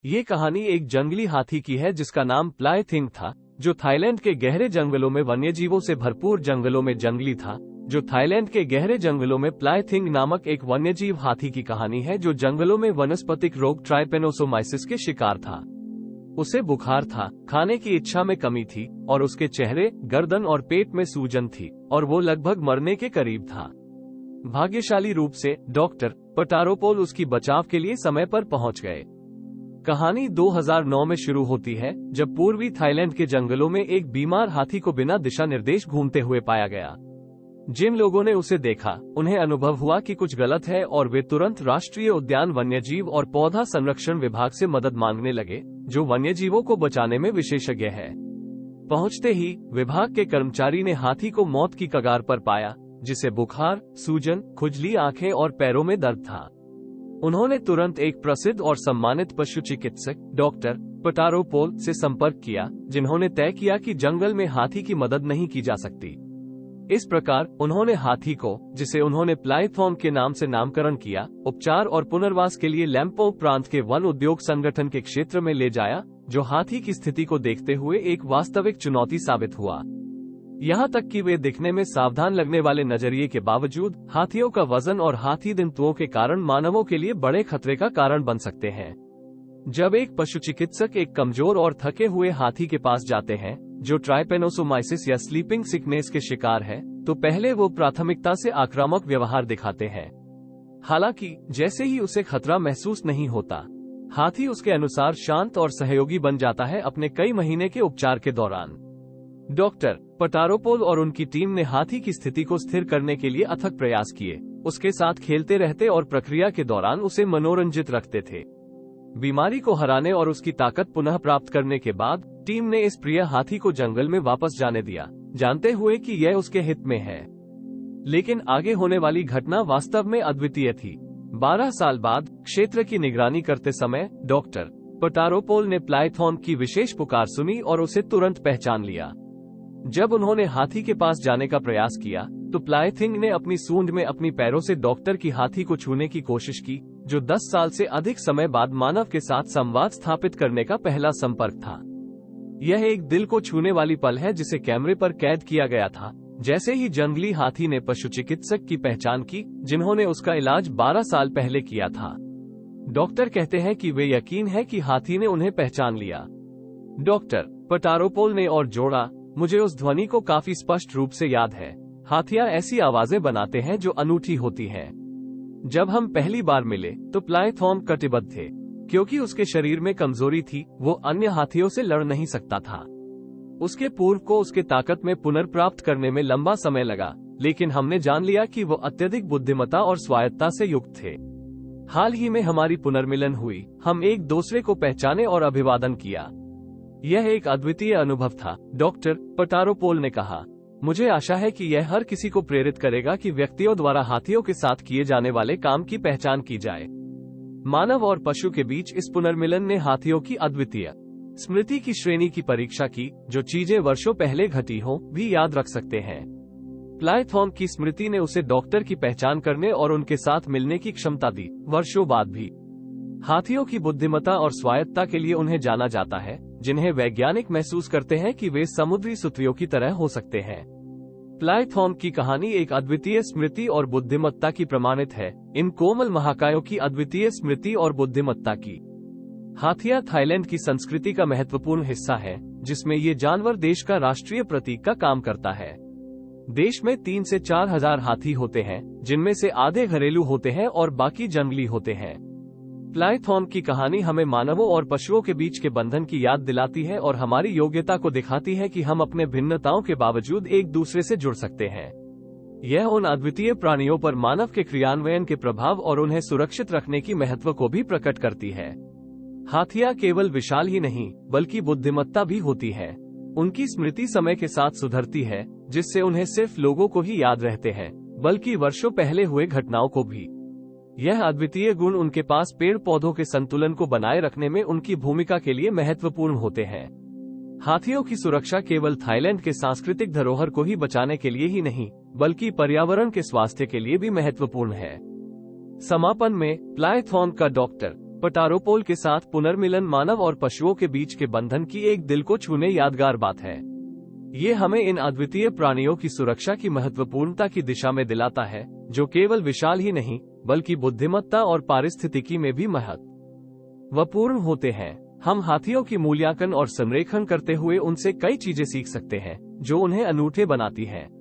ये कहानी एक जंगली हाथी की है जिसका नाम प्लाई थिंग था, जो थाईलैंड के गहरे जंगलों में वन्यजीवों से भरपूर जंगलों में जंगली था। जो थाईलैंड के गहरे जंगलों में प्लाई थिंग नामक एक वन्यजीव हाथी की कहानी है जो जंगलों में वनस्पतिक रोग ट्राइपेनोसोमाइसिस के शिकार था। उसे बुखार था, खाने की इच्छा में कमी थी और उसके चेहरे, गर्दन और पेट में सूजन थी और वो लगभग मरने के करीब था। भाग्यशाली रूप से डॉक्टर पटारोपोल उसकी बचाव के लिए समय पर पहुंच गए। कहानी 2009 में शुरू होती है जब पूर्वी थाईलैंड के जंगलों में एक बीमार हाथी को बिना दिशा निर्देश घूमते हुए पाया गया। जिन लोगों ने उसे देखा उन्हें अनुभव हुआ कि कुछ गलत है और वे तुरंत राष्ट्रीय उद्यान वन्यजीव और पौधा संरक्षण विभाग से मदद मांगने लगे, जो वन्यजीवों को बचाने में विशेषज्ञ है। पहुंचते ही विभाग के कर्मचारी ने हाथी को मौत की कगार पर पाया, जिसे बुखार, सूजन, खुजली आंखें और पैरों में दर्द था। उन्होंने तुरंत एक प्रसिद्ध और सम्मानित पशु चिकित्सक डॉक्टर पटारोपोल से संपर्क किया, जिन्होंने तय किया कि जंगल में हाथी की मदद नहीं की जा सकती। इस प्रकार उन्होंने हाथी को, जिसे उन्होंने प्लाईथॉन के नाम से नामकरण किया, उपचार और पुनर्वास के लिए लैम्पोंग प्रांत के वन उद्योग संगठन के क्षेत्र में ले जाया, जो हाथी की स्थिति को देखते हुए एक वास्तविक चुनौती साबित हुआ। यहाँ तक कि वे दिखने में सावधान लगने वाले नजरिए के बावजूद हाथियों का वजन और हाथी जंतुओं के कारण मानवों के लिए बड़े खतरे का कारण बन सकते हैं। जब एक पशु चिकित्सक एक कमजोर और थके हुए हाथी के पास जाते हैं जो ट्राइपेनोसोमाइसिस या स्लीपिंग सिकनेस के शिकार है, तो पहले वो प्राथमिकता से आक्रामक व्यवहार दिखाते हैं। हालांकि जैसे ही उसे खतरा महसूस नहीं होता, हाथी उसके अनुसार शांत और सहयोगी बन जाता है। अपने कई महीने के उपचार के दौरान डॉक्टर पटारोपोल और उनकी टीम ने हाथी की स्थिति को स्थिर करने के लिए अथक प्रयास किए, उसके साथ खेलते रहते और प्रक्रिया के दौरान उसे मनोरंजित रखते थे। बीमारी को हराने और उसकी ताकत पुनः प्राप्त करने के बाद टीम ने इस प्रिय हाथी को जंगल में वापस जाने दिया, जानते हुए कि यह उसके हित में है। लेकिन आगे होने वाली घटना वास्तव में अद्वितीय थी। 12 साल बाद क्षेत्र की निगरानी करते समय डॉक्टर पटारोपोल ने प्लाईथॉन की विशेष पुकार सुनी और उसे तुरंत पहचान लिया। जब उन्होंने हाथी के पास जाने का प्रयास किया तो प्लाईथिंग ने अपनी सूंड में अपनी पैरों से डॉक्टर की हाथी को छूने की कोशिश की, जो 10 साल से अधिक समय बाद मानव के साथ संवाद स्थापित करने का पहला संपर्क था। यह एक दिल को छूने वाली पल है जिसे कैमरे पर कैद किया गया था। जैसे ही जंगली हाथी ने पशु चिकित्सक की पहचान की, जिन्होंने उसका इलाज 12 साल पहले किया था, डॉक्टर कहते हैं कि वे यकीन है कि हाथी ने उन्हें पहचान लिया। डॉक्टर पटारोपोल ने और जोड़ा, मुझे उस ध्वनि को काफी स्पष्ट रूप से याद है। हाथियां ऐसी आवाजें बनाते हैं जो अनूठी होती हैं। जब हम पहली बार मिले तो प्लाईथॉन कटिबद्ध थे, क्योंकि उसके शरीर में कमजोरी थी, वो अन्य हाथियों से लड़ नहीं सकता था। उसके पूर्व को उसके ताकत में पुनर्प्राप्त करने में लंबा समय लगा, लेकिन हमने जान लिया कि वो अत्यधिक बुद्धिमत्ता और स्वायत्ता से युक्त थे। हाल ही में हमारी पुनर्मिलन हुई, हम एक दूसरे को पहचाने और अभिवादन किया। यह एक अद्वितीय अनुभव था, डॉक्टर पटारोपोल ने कहा। मुझे आशा है कि यह हर किसी को प्रेरित करेगा कि व्यक्तियों द्वारा हाथियों के साथ किए जाने वाले काम की पहचान की जाए। मानव और पशु के बीच इस पुनर्मिलन ने हाथियों की अद्वितीय स्मृति की श्रेणी की परीक्षा की, जो चीजें वर्षों पहले घटी हों भी याद रख सकते हैं। प्लाईथॉन की स्मृति ने उसे डॉक्टर की पहचान करने और उनके साथ मिलने की क्षमता दी, वर्षों बाद भी। हाथियों की बुद्धिमत्ता और स्वायत्ता के लिए उन्हें जाना जाता है, जिन्हें वैज्ञानिक महसूस करते हैं कि वे समुद्री सुत्रियों की तरह हो सकते हैं। प्लाईथॉन की कहानी एक अद्वितीय स्मृति और बुद्धिमत्ता की प्रमाणित है, इन कोमल महाकायों की अद्वितीय स्मृति और बुद्धिमत्ता की। हाथियां थाईलैंड की संस्कृति का महत्वपूर्ण हिस्सा है, जिसमें ये जानवर देश का राष्ट्रीय प्रतीक का काम करता है। देश में 3 से 4 हजार हाथी होते हैं, जिनमें से आधे घरेलू होते हैं और बाकी जंगली होते हैं। प्लाईथॉन की कहानी हमें मानवों और पशुओं के बीच के बंधन की याद दिलाती है और हमारी योग्यता को दिखाती है कि हम अपने भिन्नताओं के बावजूद एक दूसरे से जुड़ सकते हैं। यह उन अद्वितीय प्राणियों पर मानव के क्रियान्वयन के प्रभाव और उन्हें सुरक्षित रखने की महत्व को भी प्रकट करती है। हाथियां केवल विशाल ही नहीं, बल्कि बुद्धिमत्ता भी होती है। उनकी स्मृति समय के साथ सुधरती है, जिससे उन्हें सिर्फ लोगों को ही याद रहते हैं, बल्कि वर्षों पहले हुए घटनाओं को भी। यह अद्वितीय गुण उनके पास पेड़ पौधों के संतुलन को बनाए रखने में उनकी भूमिका के लिए महत्वपूर्ण होते हैं। हाथियों की सुरक्षा केवल थाईलैंड के सांस्कृतिक धरोहर को ही बचाने के लिए ही नहीं, बल्कि पर्यावरण के स्वास्थ्य के लिए भी महत्वपूर्ण है। समापन में प्लाईथॉन का डॉक्टर पटारोपोल के साथ पुनर्मिलन मानव और पशुओं के बीच के बंधन की एक दिल को छूने यादगार बात है। ये हमें इन अद्वितीय प्राणियों की सुरक्षा की महत्वपूर्णता की दिशा में दिलाता है, जो केवल विशाल ही नहीं बल्कि बुद्धिमत्ता और पारिस्थितिकी में भी महत्वपूर्ण होते हैं। हम हाथियों की मूल्यांकन और संरेखण करते हुए उनसे कई चीजें सीख सकते हैं, जो उन्हें अनूठे बनाती हैं।